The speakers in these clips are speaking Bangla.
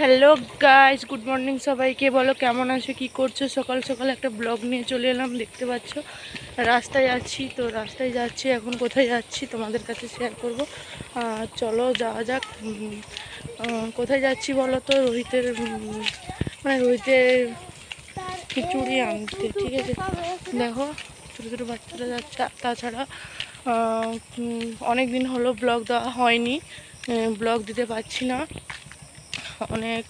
হ্যালো গাইস, গুড মর্নিং সবাইকে। বলো কেমন আছো, কি করছো? সকাল সকাল একটা ব্লগ নিয়ে চলে এলাম। দেখতে পাচ্ছ রাস্তায় আছি, তো রাস্তায় যাচ্ছি। এখন কোথায় যাচ্ছি তোমাদের কাছে শেয়ার করব। চলো যাওয়া যাক। কোথায় যাচ্ছি বলো তো? রোহিতের রোহিতের খিচুড়ি আনতে, ঠিক আছে? দেখো ছোটো ছোটো বাচ্চারা যাচ্ছে। তাছাড়া অনেক দিন হলো ব্লগ দেওয়া হয়নি, ব্লগ দিতে পারছি না অনেক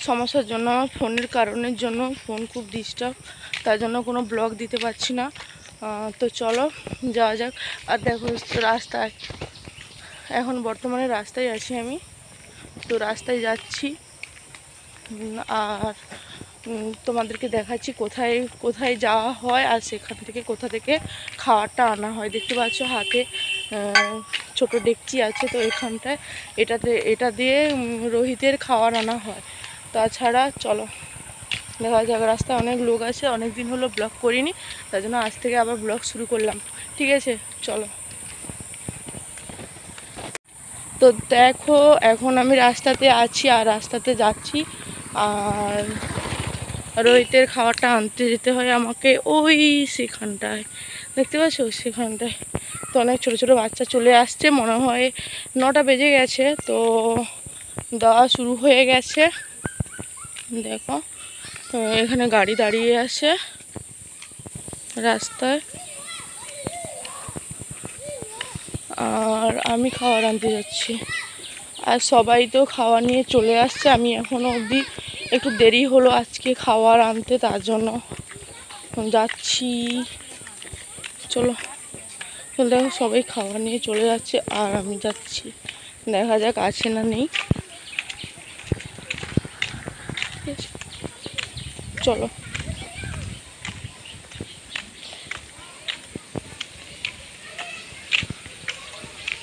সমস্যার জন্য, আমার ফোনের কারণের জন্য। ফোন খুব ডিস্টার্ব, তার জন্য কোনো ব্লগ দিতে পারছি না। তো চলো যাওয়া যাক। আর দেখো রাস্তায়, এখন বর্তমানে রাস্তায় আছি আমি, তো রাস্তায় যাচ্ছি। আর তোমাদেরকে দেখাচ্ছি কোথায় কোথায় যাওয়া হয় আর সেখান থেকে কোথা থেকে খাবারটা আনা হয়। দেখতে পাচ্ছ হাতে ছোট ডেকচি আছে, তো এখানটায় এটা দিয়ে রোহিতের খাবার আনা হয়। তাছাড়া চলো দেখা যাক। রাস্তায় অনেক লোক আছে, অনেক দিন হলো ব্লগ করিনি, তার জন্য আজ থেকে আবার ব্লগ শুরু করলাম। ঠিক আছে চলো। তো দেখো এখন আমি রাস্তাতে আছি আর রাস্তাতে যাচ্ছি। আর রোহিতের খাবারটা আনতে যেতে হয় আমাকে, ওই সেখানটায় দেখতে পাচ্ছ, সেখানটায়। তো অনেক ছোটো ছোটো বাচ্চা চলে আসছে, মনে হয় 9টা বেজে গেছে, তো দেওয়া শুরু হয়ে গেছে। দেখো এখানে গাড়ি দাঁড়িয়ে আছে রাস্তায়, আর আমি খাবার আনতে যাচ্ছি। আর সবাই তো খাওয়া নিয়ে চলে আসছে, আমি এখনও অবধি একটু দেরি হলো আজকে খাবার আনতে, তার জন্য যাচ্ছি। চলো দেখো সবাই খাবার নিয়ে চলে যাচ্ছে আর আমি যাচ্ছি, দেখা যাক আছে না নেই। চলো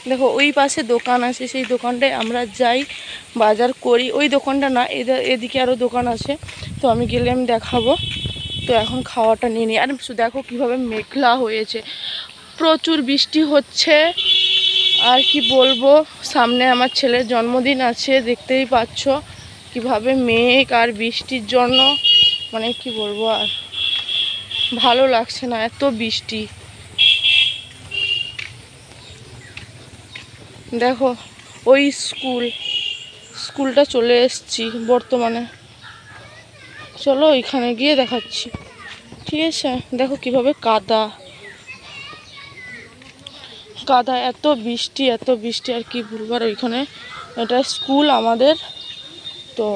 দেখো ওই পাশে দোকান আছে, সেই দোকানটায় আমরা যাই, বাজার করি। ওই দোকানটা না, এদিকে আরও দোকান আছে, তো আমি গেলে আমি দেখাবো। তো এখন খাওয়াটা নিয়ে নিই। আর দেখো কীভাবে মেঘলা হয়েছে, প্রচুর বৃষ্টি হচ্ছে। আর কি বলবো, সামনে আমার ছেলের জন্মদিন আছে, দেখতেই পাচ্ছ কিভাবে মেঘ আর বৃষ্টির জন্য, মানে কি বলবো, আর ভালো লাগছে না, এত বৃষ্টি। দেখো ওই স্কুলটা চলে এসেছি বর্তমানে। চলো ওইখানে গিয়ে দেখাচ্ছি, ঠিক আছে? দেখো কিভাবে কাদা কাদা, এত বৃষ্টি আর কি বলবো। আর ওইখানে এটা স্কুল আমাদের, তো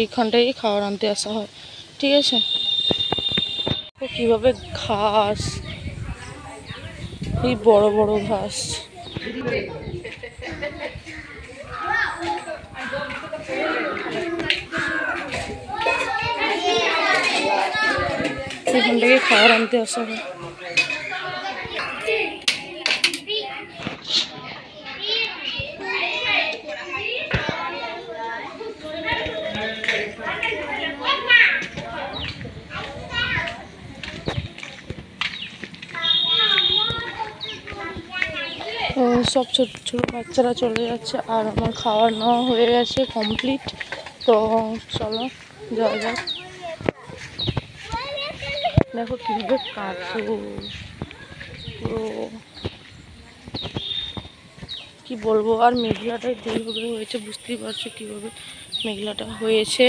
এইখানটাই খাবার আনতে আসা হয়, ঠিক আছে? কিভাবে ঘাস, এই বড় বড় ঘাস। এখান থেকে খাবার আনতে আসা হয়। সব ছোট ছোট বাচ্চারা চলে যাচ্ছে আর আমার খাওয়ার নেওয়া হয়ে গেছে কমপ্লিট। তো চলো যাওয়া যাক। দেখো কীভাবে কাদো, কি বলবো। আর মেঘলাটাই যেভাবে হয়েছে বুঝতেই পারছো কীভাবে মেঘলাটা হয়েছে,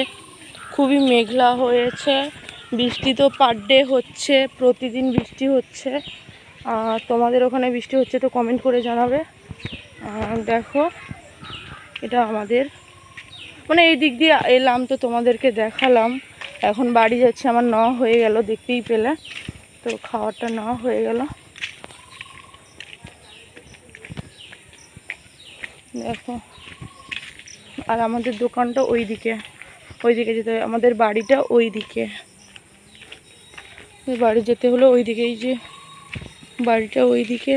খুবই মেঘলা হয়েছে। বৃষ্টি তো পার ডে হচ্ছে, প্রতিদিন বৃষ্টি হচ্ছে। তোমাদের ওখানে বৃষ্টি হচ্ছে তো কমেন্ট করে জানাবে। দেখো এটা আমাদের, মানে এই দিক দিয়ে এলাম তো তোমাদেরকে দেখালাম। এখন বাড়ি যাচ্ছে, আমার নেওয়া হয়ে গেল, দেখতেই পেলে। তো খাওয়ারটা নেওয়া হয়ে গেল। দেখো আর আমাদের দোকানটা ওইদিকে যেতে হয়, আমাদের বাড়িটা ওইদিকে, বাড়ি যেতে হলো ওইদিকে। এই যে বাড়িটা ওইদিকে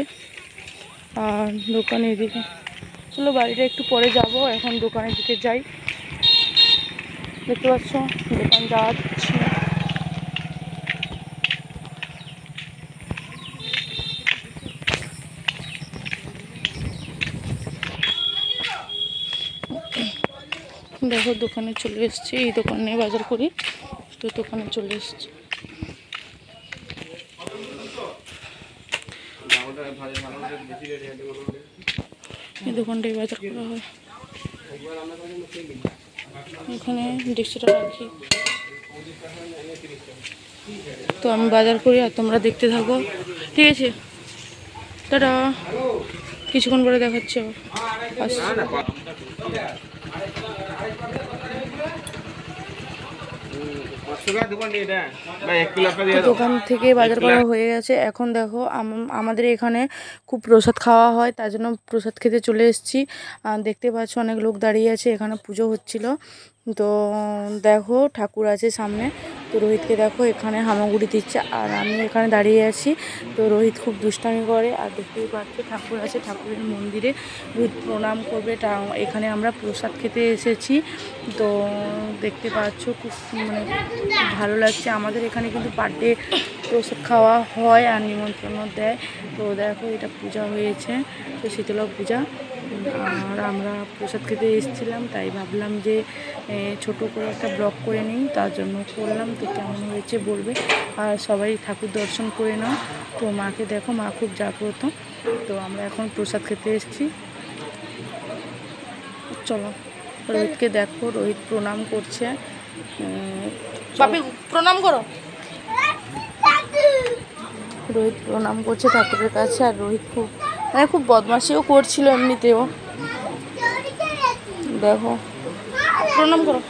আর দোকান এইদিকে। চলো বাড়িটা একটু পরে যাব, এখন দোকানের দিকে যাই। দেখতে পাচ্ছ দোকান যাচ্ছি। দেখো দোকানে চলে এসেছি, এই দোকানে বাজার করি, তো দোকানে চলে এসেছি। এই দোকানটাই বাজার করা হয়, এখানে ডেক্সিটা রাখি। তো আমি বাজার করি আর তোমরা দেখতে থাকো, ঠিক আছে? টাটা, কিছুক্ষণ পরে দেখাচ্ছি আবার। দোকান থেকে বাজার করা হয়ে গেছে। এখন দেখো আমাদের এখানে খুব প্রসাদ খাওয়া হয়, তার জন্য প্রসাদ খেতে চলে এসেছি। দেখতে পাচ্ছ অনেক লোক দাঁড়িয়ে আছে, এখানে পুজো হচ্ছিল। তো দেখো ঠাকুর আছে সামনে, তো রোহিতকে দেখো এখানে হামাগুড়ি দিচ্ছে আর আমি এখানে দাঁড়িয়ে আছি। তো রোহিত খুব দুষ্টামি করে, আর দেখতেই পাচ্ছ ঠাকুর আছে, ঠাকুরের মন্দিরে রোহিত প্রণাম করবে। এখানে আমরা প্রসাদ খেতে এসেছি। তো দেখতে পাচ্ছ খুব ভালো লাগছে। আমাদের এখানে কিন্তু পার ডে প্রসাদ খাওয়া হয় আর নিমন্ত্রণ দেয়। তো দেখো এটা পূজা হয়েছে, তো শীতলা পূজা, আর আমরা প্রসাদ খেতে এসেছিলাম, তাই ভাবলাম যে ছোট করে একটা ব্লগ করে নিই, তার জন্য করলাম। তো কেমন হয়েছে বলবে, আর সবাই ঠাকুর দর্শন করে নাও। তো মাকে দেখো, মা খুব জাগ্রত। তো আমরা এখন প্রসাদ খেতে এসেছি, চলো। রোহিতকে দেখো, রোহিত প্রণাম করছে, প্রণাম করো। রোহিত প্রণাম করছে ঠাকুরের কাছে, আর রোহিত খুব বদমাশিও করছিল এমনিতেও। দেখো প্রণাম করো।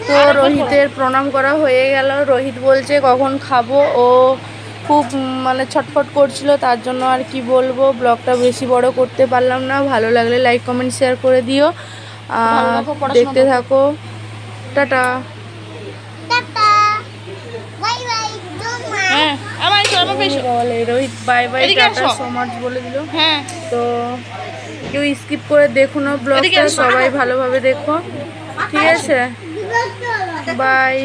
তো রোহিতের প্রণাম করা হয়ে গেল। রোহিত বলছে কখন খাবো, ও খুব ছটফট করছিল, তার জন্য আর কি বলবো, ব্লগটা বেশি বড় করতে পারলাম না। ভালো লাগলে লাইক কমেন্ট শেয়ার করে দিও, দেখতে থাকো। Tata, Rohit bye bye, tata, so much বলে দিল। হ্যাঁ, তো কেউ স্কিপ করে দেখো না ব্লগটা, সবাই ভালোভাবে দেখো, ঠিক আছে? বাই।